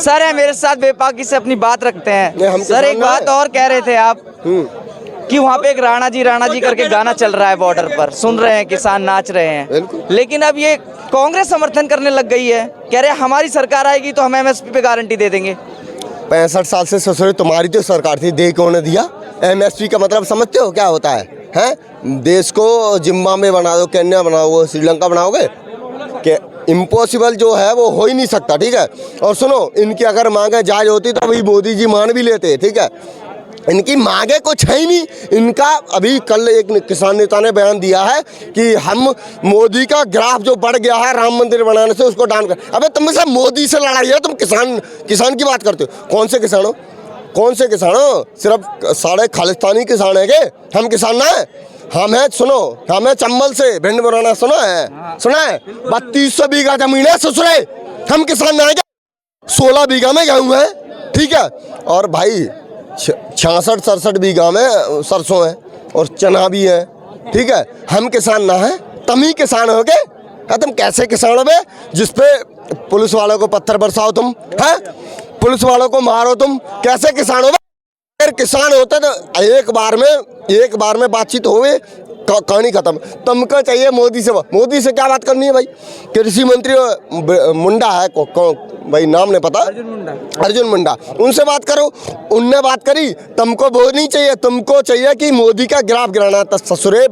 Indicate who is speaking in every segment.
Speaker 1: Sir है मेरे साथ बेबाकी से अपनी बात रखते हैं। सर एक बात और कह रहे थे आप कि वहाँ पे एक राणा जी करके गाना चल रहा है बॉर्डर पर, सुन रहे हैं किसान नाच रहे हैं, लेकिन अब ये कांग्रेस समर्थन करने लग गई है, कह रहे हैं हमारी सरकार आएगी तो हम एमएसपी पे गारंटी दे देंगे।
Speaker 2: 65 साल से ससुर तुम्हारी तो सरकार थी, दे कौन ने दिया? एमएसपी का मतलब समझते हो क्या होता है? हैं देश को जिम्बाब्वे बना दो, केन्या बनाओगे, श्रीलंका बनाओगे? कि इम्पॉसिबल जो है वो हो ही नहीं सकता, ठीक है। और सुनो, इनकी अगर मांगे जायज होती तो अभी मोदी जी मान भी लेते, ठीक है। इनकी मांगे कुछ है ही नहीं। इनका अभी कल एक किसान नेता ने बयान दिया है कि हम मोदी का ग्राफ जो बढ़ गया है राम मंदिर बनाने से, उसको डाउन कर। अबे तुम सब मोदी से लड़ाई है, तुम किसान की बात करते हो। कौन से किसान हो? कौन से किसान हो? सिर्फ साढ़े खालिस्तानी किसान है के? हम किसान ना है? हम है, सुनो, हम है चंबल से, भिंड मुरैना, सुना है? 3200 बीघा जमीन है ससुरे, हम किसान ना है क्या? 16 बीघा में गेहूं है, ठीक है। और भाई 66-67 बीघा में सरसों है और चना भी है, ठीक है। हम किसान ना है, तुम ही किसान हो के? तुम कैसे किसान हो बे? जिसपे पुलिस वालों को पत्थर बरसाओ तुम, है पुलिस वालों को मारो तुम, कैसे किसान हो? अगर किसान होते तो एक बार में बातचीत होवे, कहानी खत्म। तुमको चाहिए मोदी से क्या बात करनी है भाई? कृषि मंत्री मुंडा है, भाई नाम नहीं पता, अर्जुन मुंडा, उनसे बात करो। उनने बात करी, तुमको वो नहीं चाहिए, तुमको चाहिए कि मोदी का ग्राफ गिराना। तो ससुरे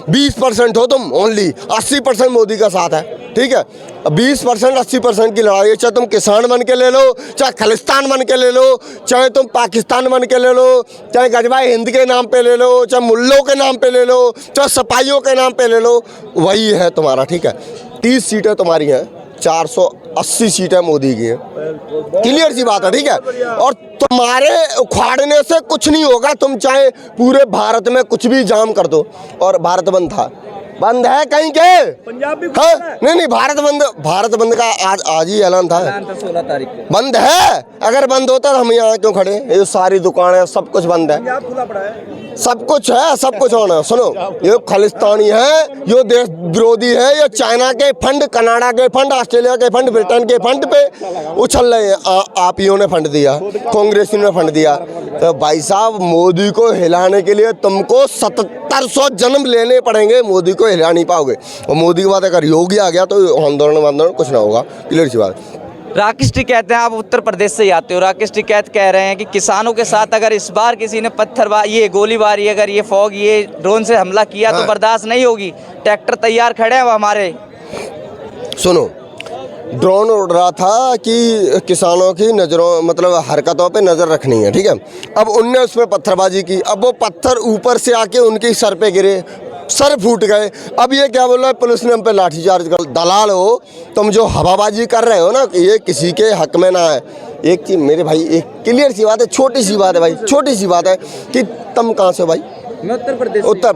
Speaker 2: 20% हो तुम, ओनली 80% मोदी का साथ है, ठीक है। 20% 80% की लड़ाई है। चाहे तुम किसान बन के ले लो, चाहे खालिस्तान बन के ले लो, चाहे तुम पाकिस्तान बन के ले लो, चाहे गजबाई हिंद के नाम पे ले लो, चाहे मुल्लों के नाम पे ले लो, चाहे सिपाहियों के नाम पे ले लो, वही है तुम्हारा, ठीक है। 30 सीटें तुम्हारी हैं, 480 सीटें मोदी की हैं, क्लियर सी बात है, ठीक है। और तुम्हारे उखाड़ने से कुछ नहीं होगा। तुम चाहे पूरे भारत में कुछ भी जाम कर दो। और भारत बंद था, बंद है कहीं के? पंजाब भी हाँ? नहीं, भारत बंद का आज ही ऐलान था 16 तारीख को। बंद है? अगर बंद होता तो हम यहाँ क्यों खड़े? ये सारी दुकानें सब कुछ बंद है, खुला पड़ा है, सब कुछ है, सब कुछ होना। सुनो, ये खालिस्तानी है, ये देश विरोधी है, ये चाइना के फंड, कनाडा के फंड, ऑस्ट्रेलिया के फंड, ब्रिटेन के फंड पे उछल रहे हैं। आप ही ने फंड दिया, कांग्रेस ने फंड दिया। तो भाई साहब, मोदी को हिलाने के लिए तुमको 7700 जन्म लेने पड़ेंगे, मोदी को हिला नहीं पाओगे। और मोदी के बाद अगर योगी आ गया तो आंदोलन कुछ ना होगा, क्लियर सी बात।
Speaker 1: राकेश टिकैत हैं, आप उत्तर प्रदेश से ही आते हो। राकेश टिकैत कह रहे हैं कि किसानों के साथ अगर इस बार किसी ने ये गोलीबारी, अगर ये फॉग, ये ड्रोन से हमला किया तो बर्दाश्त नहीं होगी। ट्रैक्टर तैयार खड़े हैं वो हमारे।
Speaker 2: सुनो, ड्रोन उड़ रहा था कि किसानों की नज़रों, मतलब हरकतों पे नज़र रखनी है, ठीक है। अब उनने उस पर पत्थरबाजी की, अब वो पत्थर ऊपर से आके उनके सर पे गिरे, सर फूट गए। अब ये क्या बोल रहा है, पुलिस ने हम पे लाठीचार्ज कर। दलाल हो तुम, जो हवाबाजी कर रहे हो ना, ये किसी के हक में ना है। एक चीज़ मेरे भाई, एक क्लियर सी बात है, छोटी सी बात है भाई, छोटी सी बात है कि तुम कहाँ से हो भाई?
Speaker 1: मैं उत्तर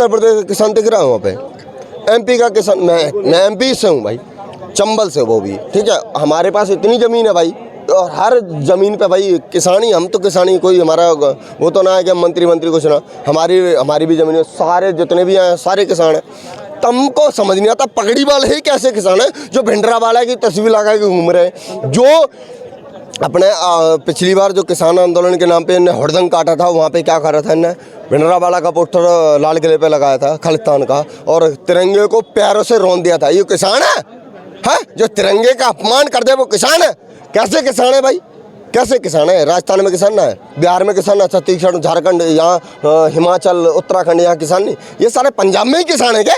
Speaker 1: प्रदेश
Speaker 2: का किसान दिख रहा हूँ वहाँ पे। एमपी का किसान, मैं एमपी से हूँ भाई, चंबल से, वो भी, ठीक है। हमारे पास इतनी ज़मीन है भाई, और हर ज़मीन पे भाई किसानी, हम तो किसानी, कोई हमारा वो तो ना है कि मंत्री कुछ ना। हमारी भी ज़मीन है, सारे जितने भी हैं सारे किसान हैं। तुमको समझ नहीं आता पगड़ी वाले ही कैसे किसान है, जो भिंडरा वाला की तस्वीर लगा के घूम रहे हैं। जो अपने पिछली बार जो किसान आंदोलन के नाम पे इन्हें हड़दंग काटा था, वहाँ पे क्या कर रहा था, इन्हें भिंडरा वाला का पोस्टर लाल किले पे लगाया था खालिस्तान का, और तिरंगे को पैरों से रौंद दिया था। ये किसान है? जो तिरंगे का अपमान कर दे वो किसान है? कैसे किसान है भाई? कैसे किसान है? राजस्थान में किसान ना है, बिहार में किसान है, छत्तीसगढ़, झारखंड, यहाँ हिमाचल, उत्तराखंड, यहाँ किसान नहीं। ये सारे पंजाब में ही किसान है क्या?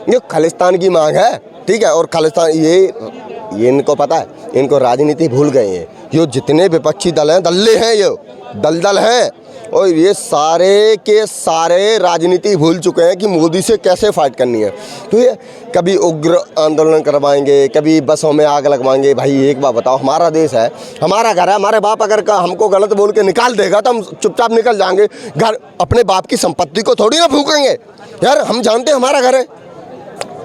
Speaker 2: ये खालिस्तान की मांग है, ठीक है। और खालिस्तान ये इनको पता है, इनको राजनीति भूल गए हैं। ये जितने विपक्षी दल हैं, दल्ले हैं, ये दलदल हैं, और ये सारे के सारे राजनीति भूल चुके हैं कि मोदी से कैसे फाइट करनी है। तो ये कभी उग्र आंदोलन करवाएंगे, कभी बसों में आग लगवाएंगे। भाई एक बात बताओ, हमारा देश है, हमारा घर है, हमारे बाप अगर हमको गलत बोल के निकाल देगा तो हम चुपचाप निकल जाएंगे। घर अपने बाप की संपत्ति को थोड़ी ना फूकेंगे यार। हम जानते हैं हमारा घर है,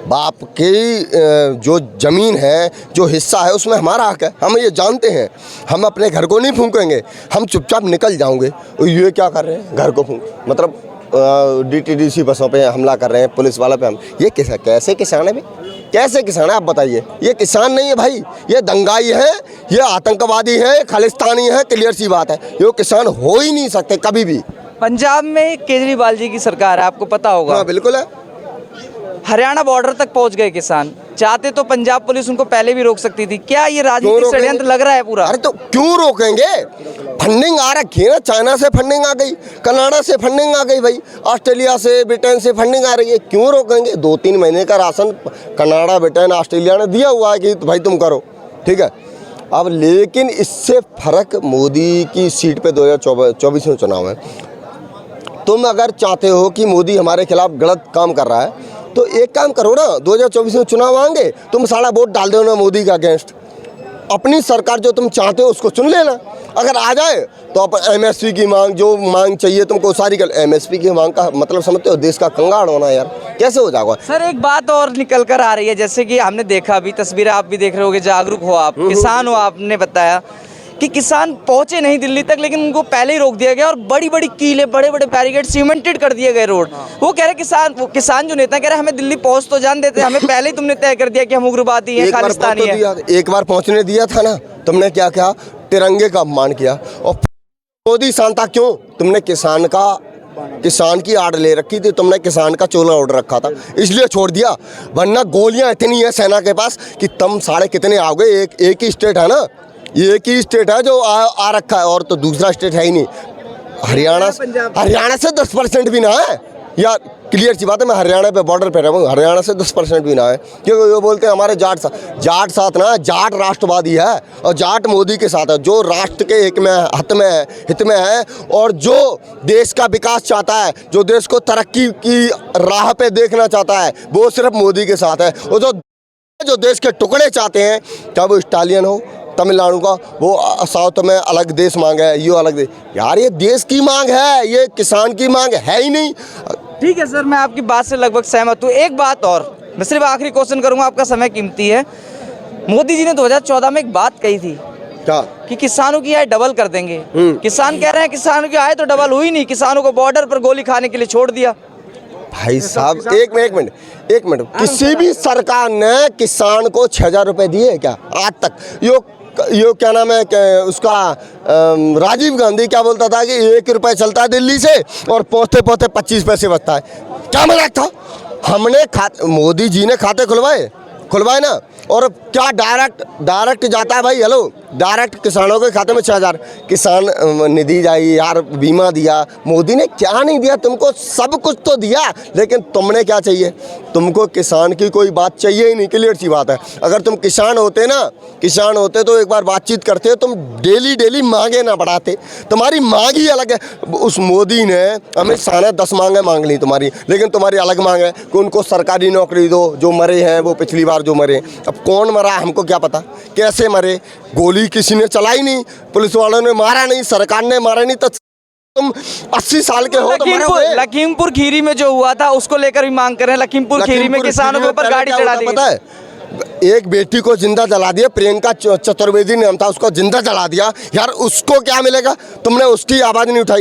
Speaker 2: बाप की जो ज़मीन है, जो हिस्सा है, उसमें हमारा हक है, हम ये जानते हैं। हम अपने घर को नहीं फूकेंगे, हम चुपचाप निकल जाओगे। ये क्या कर रहे हैं, घर को फूक, मतलब डीटीडीसी बसों पे हमला कर रहे हैं, पुलिस वाला पे हम, ये कैसे किसान है भाई? कैसे किसान है आप बताइए? ये किसान नहीं है भाई, ये दंगाई है, ये आतंकवादी है, खालिस्तानी है, क्लियर सी बात है। ये किसान हो ही नहीं सकते कभी भी।
Speaker 1: पंजाब में केजरीवाल जी की सरकार है, आपको पता होगा।
Speaker 2: हाँ बिल्कुल है।
Speaker 1: हरियाणा बॉर्डर तक पहुंच गए किसान, चाहते तो पंजाब पुलिस उनको पहले भी रोक सकती थी। क्या ये राजनीतिक षड्यंत्र लग रहा है पूरा?
Speaker 2: अरे तो क्यों रोकेंगे? फंडिंग आ रखी है ना, चाइना से फंडिंग आ गई, कनाडा से फंडिंग आ गई भाई, ऑस्ट्रेलिया से, ब्रिटेन से फंडिंग आ रही है, क्यों रोकेंगे? 2-3 महीने का राशन कनाडा, ब्रिटेन, ऑस्ट्रेलिया ने दिया हुआ है कि भाई तुम करो, ठीक है। अब लेकिन इससे फर्क मोदी की सीट पे 2024 में चुनाव है। तुम अगर चाहते हो कि मोदी हमारे खिलाफ गलत काम कर रहा है तो एक काम करो ना, 2024 में चुनाव आएंगे, तुम सारा वोट डाल दो ना मोदी का अगेंस्ट, अपनी सरकार जो तुम चाहते हो उसको चुन लेना। अगर आ जाए तो आप एमएसपी की मांग, जो मांग चाहिए तुमको सारी कर। एमएसपी की मांग का मतलब समझते हो? देश का कंगाल होना यार, कैसे हो जाएगा?
Speaker 1: सर एक बात और निकल कर आ रही है, जैसे कि हमने देखा अभी तस्वीरें आप भी देख रहे होगे, जागरूक हो आप, किसान हो, आपने बताया कि किसान पहुंचे नहीं दिल्ली तक, लेकिन उनको पहले ही रोक दिया गया और बड़ी बड़ी कीले, बड़े बड़े बैरिकेड सीमेंटेड कर दिए गए रोड। वो कह रहे किसान जो नेता कह रहे हमें दिल्ली पहुंच तो जान देते, हमें पहले ही तुमने तय कर दिया कि हम उग्रवादी हैं, खालिस्तानी हैं।
Speaker 2: एक बार पहुंचने दिया था ना, तुमने क्या किया? तिरंगे का अपमान किया। और मोदी शांता क्यों? तुमने किसान की आड़ ले रखी थी, तुमने किसान का चोला ओढ़ रखा था, इसलिए छोड़ दिया। वरना गोलियां इतनी है सेना के पास कि तुम साढ़े कितने आओगे। एक ही स्टेट है ना, ये एक ही स्टेट है जो आ रखा है, और तो दूसरा स्टेट है ही नहीं। हरियाणा से 10% भी ना है यार, क्लियर सी बात है। मैं हरियाणा पे बॉर्डर पे रहूँ, हरियाणा से 10% भी ना है, क्योंकि वो बोलते हैं हमारे जाट साथ ना, जाट राष्ट्रवादी है और जाट मोदी के साथ है, जो राष्ट्र के हित में है और जो देश का विकास चाहता है, जो देश को तरक्की की राह पे देखना चाहता है, वो सिर्फ मोदी के साथ है। और जो देश के टुकड़े चाहते हैं, चाहे वो स्टालियन हो तमिलनाडु का, वो साउथ में अलग देश मांग है, ये अलग देश, यार ये देश की मांग है, ये किसान की मांग है ही नहीं।
Speaker 1: ठीक है सर, मैं आपकी बात से लगभग सहमत हूँ। एक बात और, मैं सिर्फ आखिरी क्वेश्चन करूंगा, आपका समय कीमती है। मोदी जी ने 2014 में एक बात कही थी,
Speaker 2: क्या? कि
Speaker 1: किसानों की आय डबल कर देंगे। किसान कह रहे हैं किसानों की आय तो डबल हुई नहीं, किसानों को बॉर्डर पर गोली खाने के लिए छोड़ दिया।
Speaker 2: भाई साहब एक मिनट, किसी भी सरकार ने किसान को 6,000 रुपए दिए क्या आज तक? यो क्या नाम है उसका, राजीव गांधी क्या बोलता था कि 1 रुपए चलता है दिल्ली से और पहुँचते 25 पैसे बचता है। क्या मजाक था? हमने मोदी जी ने खाते खुलवाए ना, और क्या डायरेक्ट जाता है भाई। हेलो, डायरेक्ट किसानों के खाते में 6,000 किसान निधि जाई यार, बीमा दिया। मोदी ने क्या नहीं दिया तुमको? सब कुछ तो दिया, लेकिन तुमने क्या चाहिए? तुमको किसान की कोई बात चाहिए ही नहीं, क्लियर सी बात है। अगर तुम किसान होते तो एक बार बातचीत करते, तुम डेली मांगे ना बढ़ाते। तुम्हारी मांग ही अलग है। उस मोदी ने, अमित शाह ने 10 मांगे मांग ली तुम्हारी, लेकिन तुम्हारी अलग मांग है कि उनको सरकारी नौकरी दो। जो मरे हैं वो पिछली बार जो मरे, अब कौन मरा हमको क्या पता, कैसे मरे? गोली किसी ने चलाई नहीं, पुलिस वालों ने मारा नहीं, सरकार ने मारा नहीं, तो तुम 80 साल के हो तो मरोगे।
Speaker 1: लखीमपुर खीरी में जो हुआ था उसको लेकर भी मांग कर रहे हैं। लखीमपुर खीरी में किसानों के ऊपर गाड़ी चढ़ा दी,
Speaker 2: पता है? एक बेटी को जिंदा जला दिया, प्रियंका चतुर्वेदी नाम था, उसको जिंदा जला दिया यार। उसको क्या मिलेगा? तुमने उसकी आवाज नहीं उठाई।